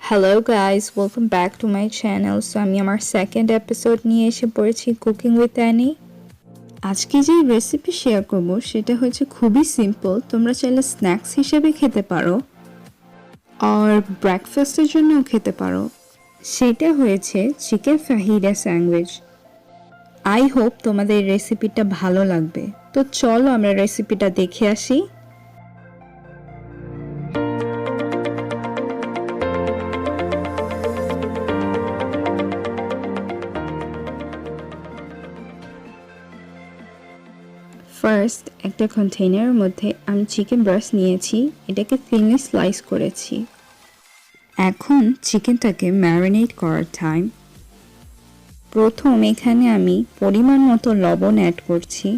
Hello guys, welcome back to my channel. So আমি আমার second episode নিয়ে এসে পড়েছি কুকিং উইথ অ্যানি। আজকে যে রেসিপি শেয়ার করব সেটা হচ্ছে খুবই সিম্পল। তোমরা চাইলে স্ন্যাক্স হিসেবে খেতে পারো আর ব্রেকফাস্টের জন্যও খেতে পারো। সেটা হয়েছে চিকেন ফাহিডা স্যান্ডউইচ। আই হোপ তোমাদের এই রেসিপিটা ভালো লাগবে। তো চলো আমরা রেসিপিটা দেখে আসি। ফার্স্ট একটা কন্টেইনারের মধ্যে আমি চিকেন ব্রেস্ট নিয়েছি, এটাকে থিনলি স্লাইস করেছি। এখন চিকেনটাকে ম্যারিনেট করার টাইম। প্রথম এখানে আমি পরিমাণ মতো লবণ অ্যাড করছি,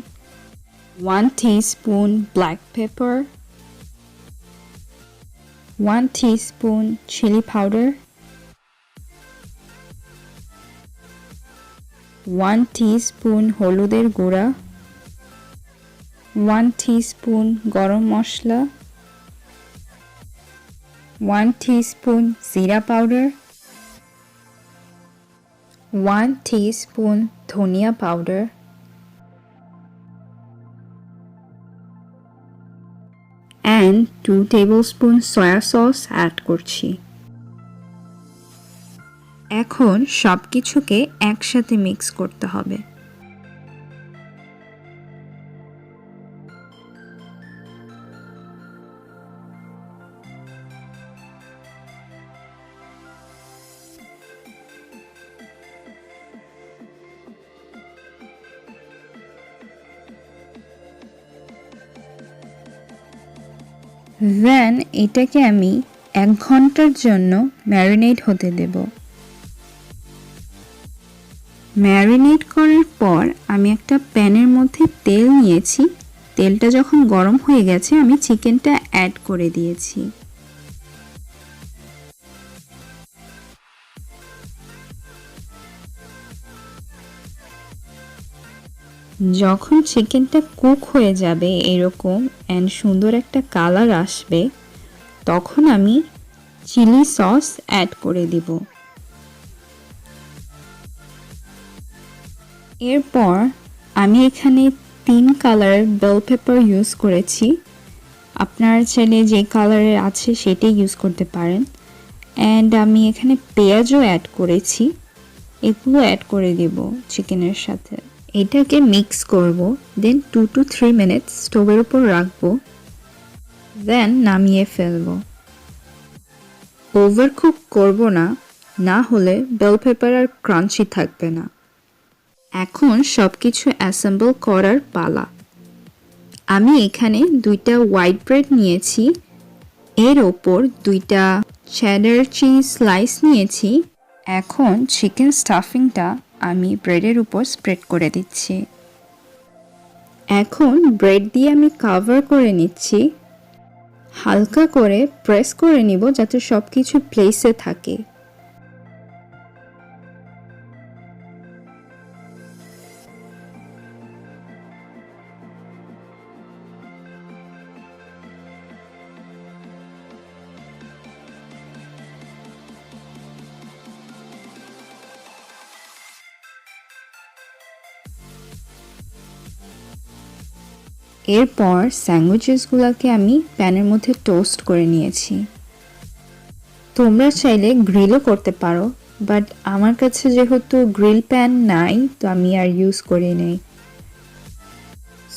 1 teaspoon black pepper, 1 teaspoon chilli powder, 1 teaspoon হলুদের গুঁড়া, 1 teaspoon গরম মশলা, 1 teaspoon জিরা পাউডার, 1 teaspoon ধনিয়া powder, and 2 tablespoon soya sauce add করছি। এখন সবকিছুকে একসাথে মিক্স করতে হবে। দেন এটাকে আমি 1 ঘন্টার জন্য ম্যারিনেট হতে দেব। ম্যারিনেট করার পর আমি একটা প্যানের মধ্যে তেল নিয়েছি, তেলটা যখন গরম হয়ে গেছে আমি চিকেনটা অ্যাড করে দিয়েছি। যখন চিকেনটা কুক হয়ে যাবে এরকম এন্ড সুন্দর একটা কালার আসবে, তখন আমি চিলি সস অ্যাড করে দিব। এরপর আমি এখানে 3 কালারের বেল পেপার ইউজ করেছি। আপনার চাইলে যে কালারের আছে সেটাই ইউজ করতে পারেন। অ্যান্ড আমি এখানে পেঁয়াজও অ্যাড করেছি, এগুলো অ্যাড করে দিব চিকেনের সাথে। এটাকে মিক্স করব, দেন 2 to 3 মিনিটস স্টোভের উপর রাখবো, দেন নামিয়ে ফেলবো। ওভারকুক করব না, না হলে বেল পেপার আর ক্রাঞ্চি থাকবে না। এখন সবকিছু অ্যাসেম্বল করার পালা। আমি এখানে 2টা হোয়াইট ব্রেড নিয়েছি, এর ওপর 2টা চেডার চিজ স্লাইস নিয়েছি। এখন চিকেন স্টাফিংটা আমি ব্রেডের উপর স্প্রেড করে দিচ্ছি। এখন ব্রেড দিয়ে আমি কভার করে নিচ্ছি, হালকা করে প্রেস করে নিব যাতে সবকিছু প্লেসে থাকে। এরপর স্যান্ডউইচেসগুলোকে আমি প্যানের মধ্যে টোস্ট করে নিয়েছি। তোমরা চাইলে গ্রিলও করতে পারো, বাট আমার কাছে যেহেতু গ্রিল প্যান নাই তো আমি আর ইউজ করি নাই।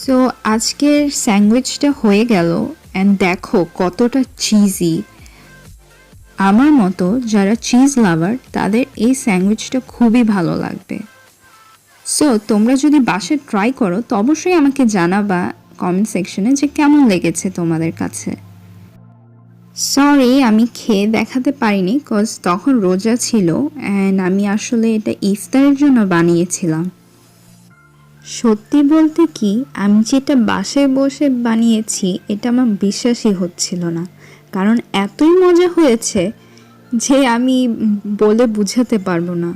সো আজকের স্যান্ডউইচটা হয়ে গেল, অ্যান্ড দেখো কতটা চিজি। আমার মতো যারা চিজ লাভার তাদের এই স্যান্ডউইচটা খুবই ভালো লাগবে। সো তোমরা যদি বাসায় ট্রাই করো তো অবশ্যই আমাকে জানাবা কমেন্ট সেকশনে যে কেমন লেগেছে তোমাদের কাছে। সরি আমি খেয়ে দেখাতে পারিনি, কজ তখন রোজা ছিল অ্যান্ড আমি আসলে এটা ইফতারের জন্য বানিয়েছিলাম। সত্যি বলতে কি, আমি যেটা বাসায় বসে বানিয়েছি এটা আমার বিশ্বাসই হচ্ছিল না, কারণ এতই মজা হয়েছে যে আমি বলে বুঝাতে পারবো না।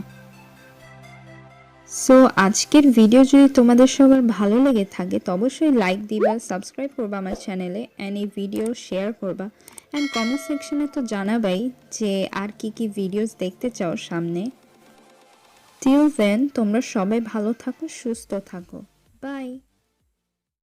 সো আজকের ভিডিও যদি তোমাদের সবার ভালো লেগে থাকে তো অবশ্যই লাইক দিবা, সাবস্ক্রাইব করবা আমার চ্যানেলে, অ্যান্ড এই ভিডিও শেয়ার করবা। অ্যান্ড কমেন্ট সেকশনে তো জানাবাই যে আর কি ভিডিওস দেখতে চাও সামনে। টিল দেন তোমরা সবাই ভালো থাকো, সুস্থ থাকো। বাই।